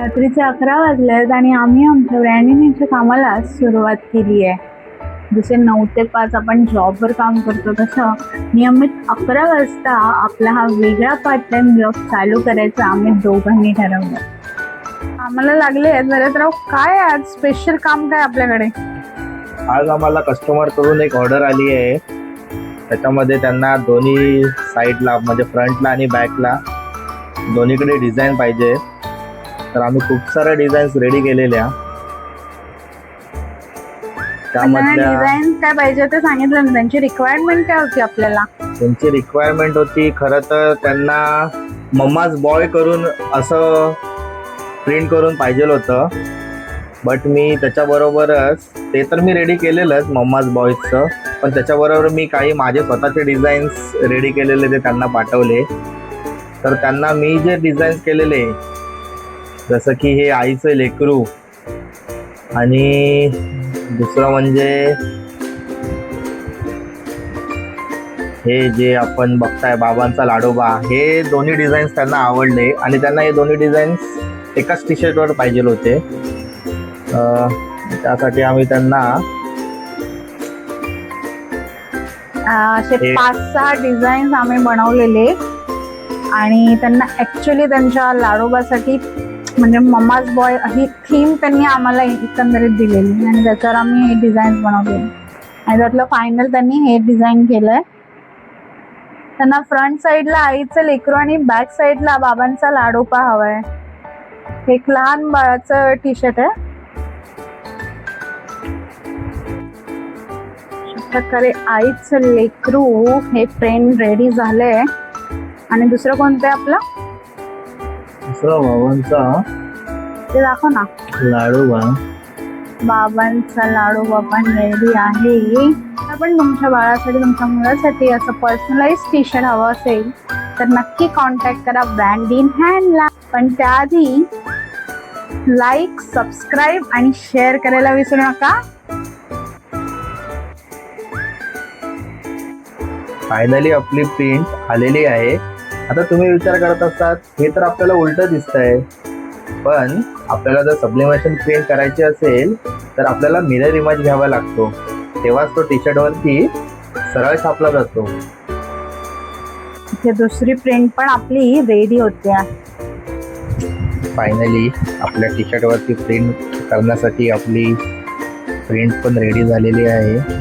रात्रीचे 11 वाजलेत आणि आम्ही आमच्या ब्रँडिंगच्या कामाला सुरुवात केली आहे. जसे 9 ते 5 आपण जॉबवर काम करतो तसं नियमित 11 वाजता आपला हा वेगळा पार्ट टाइम जॉब चालू करायचा आम्ही दोघांनी ठरवलं. आम्हाला लागले नरेंद्रराव, काय आज स्पेशल काम काय आपल्याकडे? आज आम्हाला कस्टमर कडून एक ऑर्डर आली आहे. त्याच्यामध्ये त्यांना दोन्ही साईडला म्हणजे फ्रंटला आणि बॅकला दोन्हीकडे डिझाईन पाहिजे. तर आम्ही खूप साऱ्या डिझाईन्स रेडी केलेल्या. त्यामधल्या डिझाईन काय पाहिजे ते सांगितलं ना. त्यांची रिक्वायरमेंट काय होती आपल्याला? त्यांची रिक्वायरमेंट होती खरं तर त्यांना मम्माज बॉय करून असं प्रिंट करून पाहिजे होतं. बट मी त्याच्याबरोबरच ते तर मी रेडी केलेलंच मम्माज बॉयजचं, पण त्याच्याबरोबर मी काही माझे स्वतःचे डिझाईन्स रेडी केलेले ते त्यांना पाठवले. तर त्यांना मी जे डिझाईन्स केलेले जसं की हे आईचं लेकरू आणि दुसरं म्हणजे हे जे आपण बघताय बाबांचा लाडोबा, हे दोन्ही डिझाईन्स त्यांना आवडले आणि त्यांना हे दोन्ही डिझाईन्स एकाच टी शर्टवर पाहिजे होते. त्यासाठी आम्ही त्यांना असे 5-6 डिझाईन्स आम्ही बनवलेले आणि त्यांना ॲक्च्युली त्यांच्या लाडोबासाठी म्हणजे मम्माज बॉय ही थीम त्यांनी आम्हाला एकंदरीत दिलेली आणि त्याच्यावर आम्ही हे डिझाईन्स बनवलेले आणि त्यातलं फायनल त्यांनी हे डिझाईन केलं आहे. त्यांना फ्रंट साईडला आईचं लेकरू आणि बॅक साईडला बाबांचा लाडोबा हवा आहे. हे एक लहान बाळाचं टी शर्ट आहे. प्रकारे आईचं लेकरू हे प्रिंट रेडी झाले. आणि दुसरं कोणतं आहे आपलं? दुसरा बाबांचा ते दाखव ना. लाडोबा. बाबांचा लाडोबा पण रेडी आहे. आपण तुमच्या बाळासाठी तुमच्या मुलासाठी असं पर्सनलाइज टी शर्ट हवं असेल तर नक्की कॉन्टॅक्ट करा ब्रँड इन हँडला. पण त्याआधी लाईक, सबस्क्राईब आणि शेअर करायला विसरू नका. फायनली आपली प्रिंट आलेली आहे. आता तुम्ही विचार करत असतात हे तर आपल्याला उलटं दिसतंय, पण आपल्याला जर सब्लिमेशन प्रिंट करायची असेल तर आपल्याला मिरर इमेज घ्यावा लागतो, तेव्हाच तो टी शर्टवरती सरळ छापला जातो. इथे दुसरी प्रिंट पण आपली रेडी होते. फायनली आपल्या टी शर्टवरती प्रिंट करण्यासाठी आपली प्रिंट पण रेडी झालेली आहे.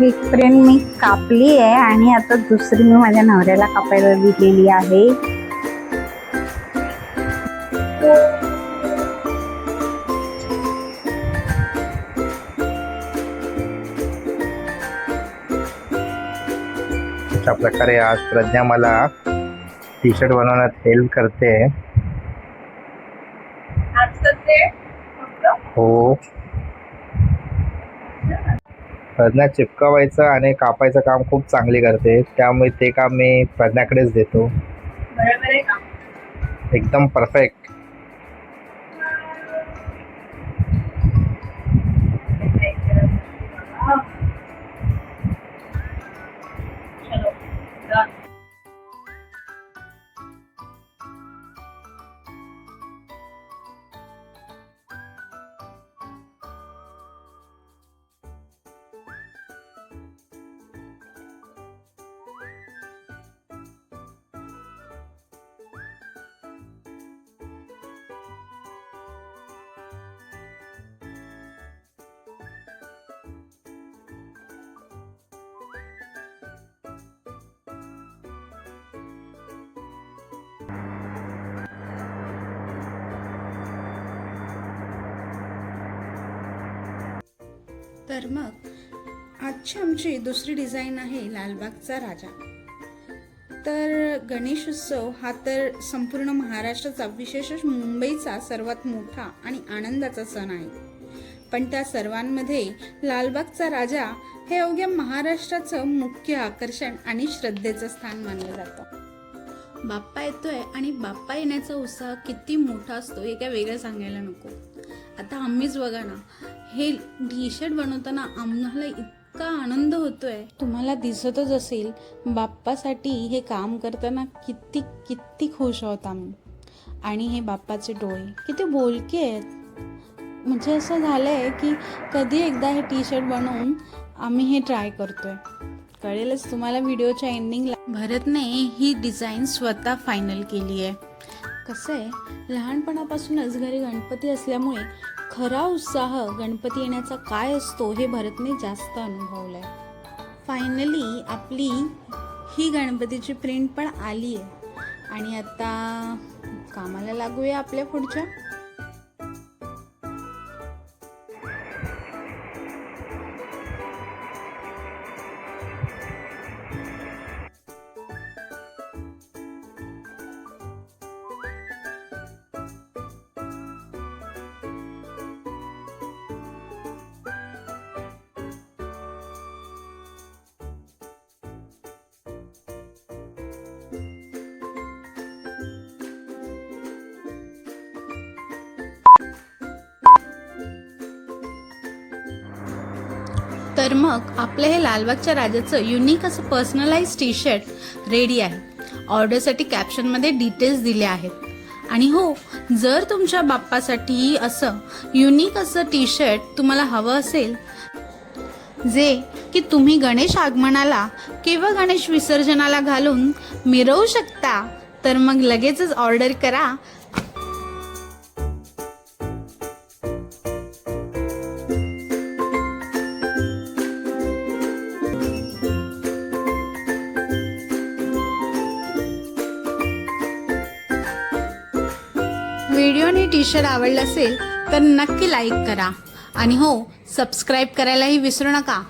एक प्रिंट मी कापली आहे आणि आता दुसरी मी माझ्या नवऱ्याला कापायला दिलेली आहे. अशा प्रकारे आज प्रज्ञा मला टी शर्ट बनवण्यात हेल्प करते. हो, प्रज्ञा चिपकवायचं आणि कापायचं काम खूप चांगली करते, त्यामुळे ते काम मी प्रज्ञाकडेच देतो. एकदम परफेक्ट. तर मग आजची आमची दुसरी डिझाईन आहे लालबागचा राजा. तर गणेश उत्सव हा तर संपूर्ण महाराष्ट्राचा, विशेषतः मुंबईचा सर्वात मोठा आणि आनंदाचा सण आहे. पण त्या सर्वांमध्ये लालबागचा राजा हे अवघ्या महाराष्ट्राचं मुख्य आकर्षण आणि श्रद्धेचं स्थान मानलं जातं. बाप्पा येतोय आणि बाप्पा येण्याचा उत्साह किती मोठा असतो हे काय वेगळं सांगायला नको. आता आम्हीच बघा ना, हे टी शर्ट बनवताना आम्हाला इतका आनंद होतोय, तुम्हाला दिसतच असेल. बाप्पासाठी हे काम करताना किती किती खुश आहोत आम्ही. आणि हे बाप्पाचे डोळे किती बोलके आहेत. म्हणजे असं झालंय की कधी एकदा हे टी शर्ट बनवून आम्ही हे ट्राय करतोय. कळेलच तुम्हाला व्हिडिओच्या एंडिंगला. भरतने ही डिझाईन स्वतः फायनल केली आहे. कसं आहे, लहानपणापासूनच घरी गणपती असल्यामुळे खरा उत्साह गणपती येण्याचा काय असतो हे भरतने जास्त अनुभवलं आहे. फायनली आपली ही गणपतीची प्रिंट पण आली आहे. आणि आता कामाला लागूया आपल्या पुढच्या. तर मग आपलं हे लालबागच्या राजाचं युनिक असं पर्सनलाइज टी शर्ट रेडी आहे. ऑर्डरसाठी कॅप्शनमध्ये डिटेल्स दिले आहेत. आणि हो, जर तुमच्या बाप्पासाठी असं युनिक असं टी शर्ट तुम्हाला हवं असेल, जे की तुम्ही गणेश आगमनाला किंवा गणेश विसर्जनाला घालून मिरवू शकता, तर मग लगेचच ऑर्डर करा. व्हिडिओ आणि टी शर्ट आवडला असेल तर नक्की लाईक करा. आणि हो, सबस्क्राईब करायलाही विसरू नका.